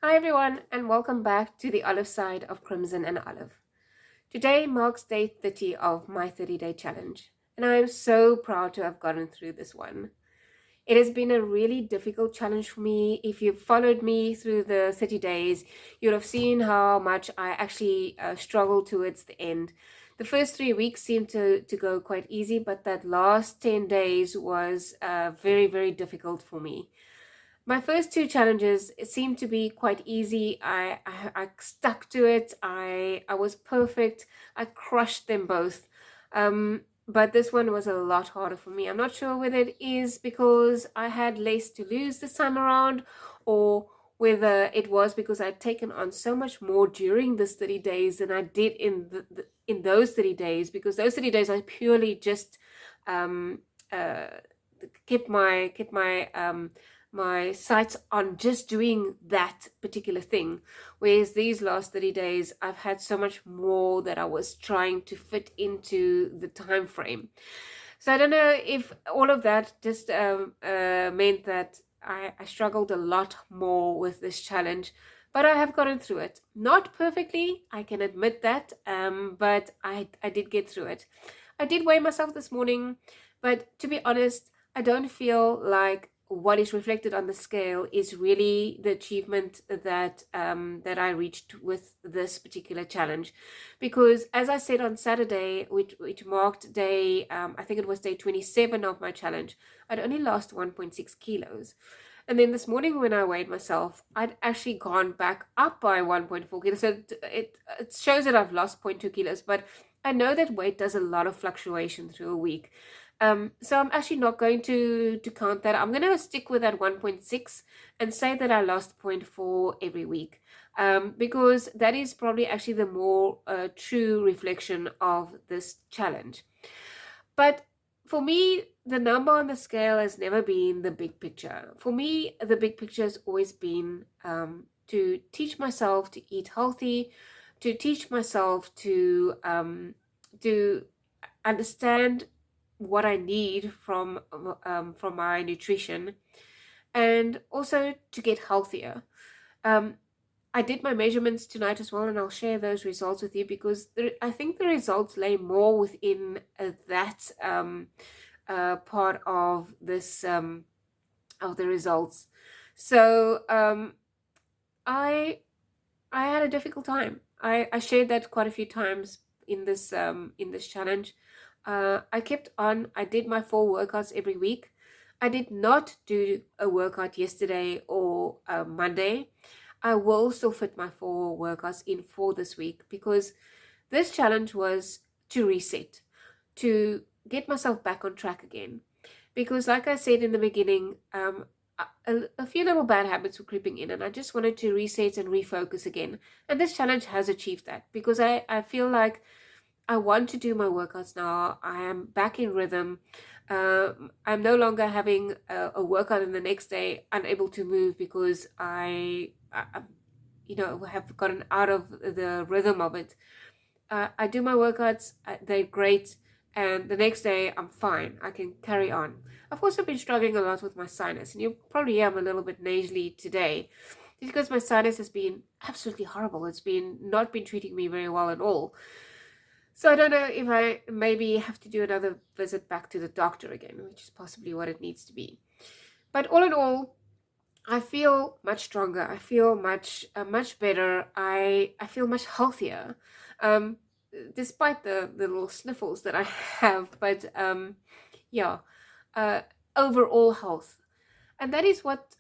Hi everyone, and welcome back to the olive side of Crimson and Olive. Today marks day 30 of my 30-day challenge, and I am so proud to have gotten through this one. It has been a really difficult challenge for me. If you've followed me through the 30 days, you'll have seen how much I actually struggled towards the end. The first 3 weeks seemed to go quite easy, but that last 10 days was very, very difficult for me. My first two challenges seemed to be quite easy. I stuck to it. I was perfect. I crushed them both. But this one was a lot harder for me. I'm not sure whether it is because I had less to lose this time around, or whether it was because I'd taken on so much more during this 30 days than I did in those 30 days, because those 30 days I purely just um, uh, kept my sights on just doing that particular thing. Whereas these last 30 days, I've had so much more that I was trying to fit into the time frame. So I don't know if all of that just meant that I struggled a lot more with this challenge, but I have gotten through it. Not perfectly, I can admit that, but I did get through it. I did weigh myself this morning, but to be honest, I don't feel like what is reflected on the scale is really the achievement that I reached with this particular challenge, because as I said on Saturday, which marked day, I think it was day 27 of my challenge, I'd only lost 1.6 kilos. And then this morning when I weighed myself, I'd actually gone back up by 1.4 kilos. So it shows that I've lost zero point 0.2 kilos, but I know that weight does a lot of fluctuation through a week. So I'm actually not going to count that. I'm going to stick with that 1.6 and say that I lost zero point 0.4 every week, because that is probably actually the more true reflection of this challenge. But for me, the number on the scale has never been the big picture. For me, the big picture has always been to teach myself to eat healthy, to teach myself to understand what I need from my nutrition, and also to get healthier. Um, I did my measurements tonight as well, and I'll share those results with you, because I think the results lay more within that part of the results. So I I had a difficult time. I shared that quite a few times in this challenge. I kept on. I did my 4 workouts every week. I did not do a workout yesterday or Monday. I will still fit my 4 workouts in for this week, because this challenge was to reset, to get myself back on track again. Because, like I said in the beginning, a few little bad habits were creeping in, and I just wanted to reset and refocus again. And this challenge has achieved that, because I feel like I want to do my workouts now. I am back in rhythm. I'm no longer having a workout and the next day unable to move because have gotten out of the rhythm of it. I do my workouts, they're great, and the next day I'm fine. I can carry on. I've also been struggling a lot with my sinus, and you probably hear I'm a little bit nasally today. It's because my sinus has been absolutely horrible. It's been not been treating me very well at all. So I don't know if I maybe have to do another visit back to the doctor again, which is possibly what it needs to be. But all in all, I feel much stronger. I feel much better. I feel much healthier, um, despite the little sniffles that I have. But yeah, uh, overall health, and that is what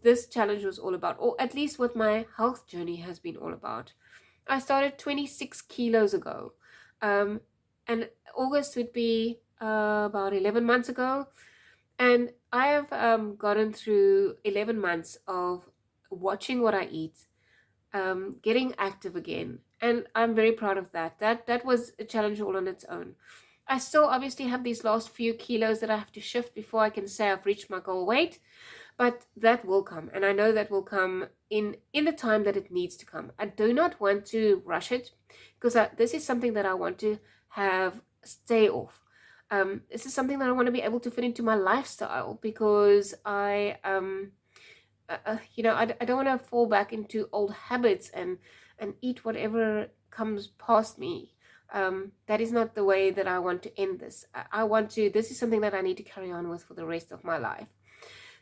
this challenge was all about, or at least what my health journey has been all about. I started 26 kilos ago, um, and August would be about 11 months ago. And I have gotten through 11 months of watching what I eat, getting active again, and I'm very proud of that. That was a challenge all on its own. I still obviously have these last few kilos that I have to shift before I can say I've reached my goal weight, but that will come, and I know that will come in the time that it needs to come. I do not want to rush it, because this is something that I want to have stay off. This is something that I want to be able to fit into my lifestyle, because I don't want to fall back into old habits and eat whatever comes past me. That is not the way that I want to end this. I want to, this is something that I need to carry on with for the rest of my life.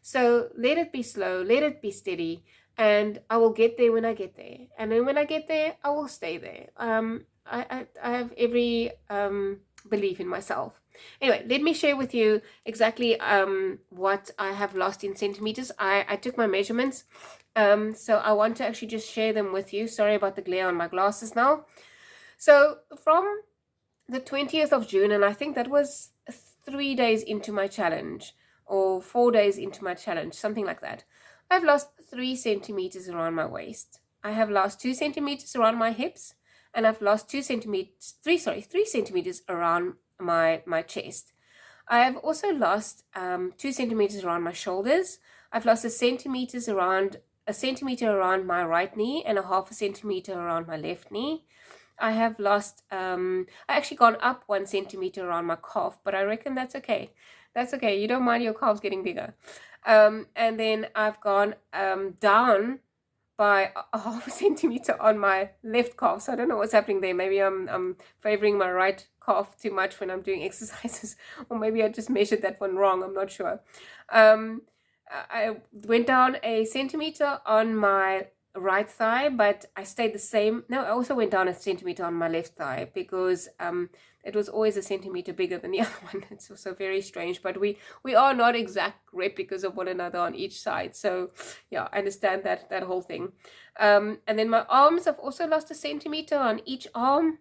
So let it be slow, let it be steady, and I will get there when I get there. And then when I get there, I will stay there. I have every belief in myself. Anyway, let me share with you exactly what I have lost in centimeters. I took my measurements, so I want to actually just share them with you. Sorry about the glare on my glasses now. So from the 20th of June, and I think that was 3 days into my challenge or 4 days into my challenge, something like that. I've lost 3 centimeters around my waist. I have lost 2 centimeters around my hips, and I've lost 3 centimeters around my chest. I have also lost 2 centimeters around my shoulders. I've lost a centimeter around my right knee and a half a centimeter around my left knee. I have lost, I actually gone up 1 centimeter around my calf, but I reckon that's okay. That's okay. You don't mind your calves getting bigger. And then I've gone down by a half a centimeter on my left calf. So I don't know what's happening there. Maybe I'm favoring my right calf too much when I'm doing exercises, or maybe I just measured that one wrong. I'm not sure. I went down a centimeter on my right thigh, but I stayed the same. No, I also went down a centimeter on my left thigh because it was always a centimeter bigger than the other one. It's also very strange, but we are not exact replicas of one another on each side. So yeah, I understand that whole thing. And then my arms, I've also lost a centimeter on each arm.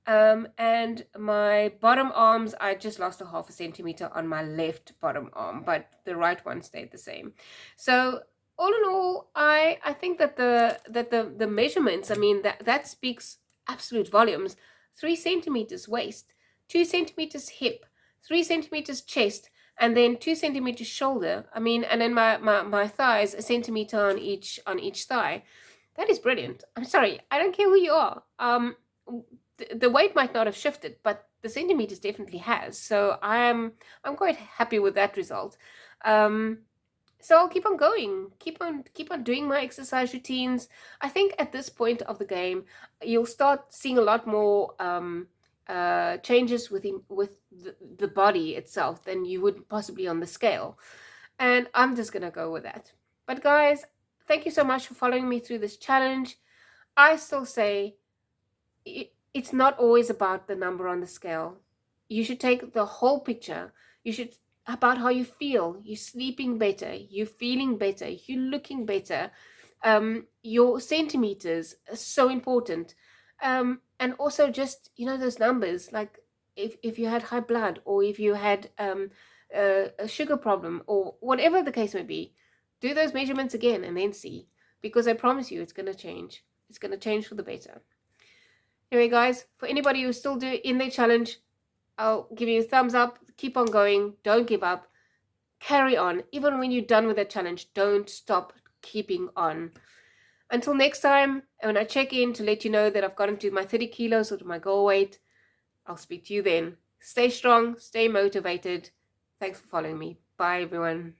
And my bottom arms, I just lost a half a centimeter on my left bottom arm, but the right one stayed the same. So all in all, I think that the measurements, I mean, that speaks absolute volumes. 3 centimeters waist, 2 centimeters hip, 3 centimeters chest, and then 2 centimeters shoulder. I mean, and then my thighs, a centimeter on each thigh. That is brilliant. I'm sorry, I don't care who you are. The weight might not have shifted, but the centimeters definitely has. So I'm quite happy with that result. So I'll keep on going, keep on doing my exercise routines. I think at this point of the game, you'll start seeing a lot more changes with the body itself than you would possibly on the scale. And I'm just gonna go with that. But guys, thank you so much for following me through this challenge. I still say it's not always about the number on the scale. You should take the whole picture. You should about how you feel. You're sleeping better, you're feeling better, you're looking better. Your centimeters are so important. And also just, those numbers, like if you had high blood, or if you had a sugar problem, or whatever the case may be, do those measurements again and then see, because I promise you it's going to change. It's going to change for the better. Anyway, guys, for anybody who's still in their challenge, I'll give you a thumbs up. Keep on going. Don't give up. Carry on. Even when you're done with that challenge, don't stop keeping on. Until next time, when I check in to let you know that I've gotten to my 30 kilos or to my goal weight, I'll speak to you then. Stay strong. Stay motivated. Thanks for following me. Bye, everyone.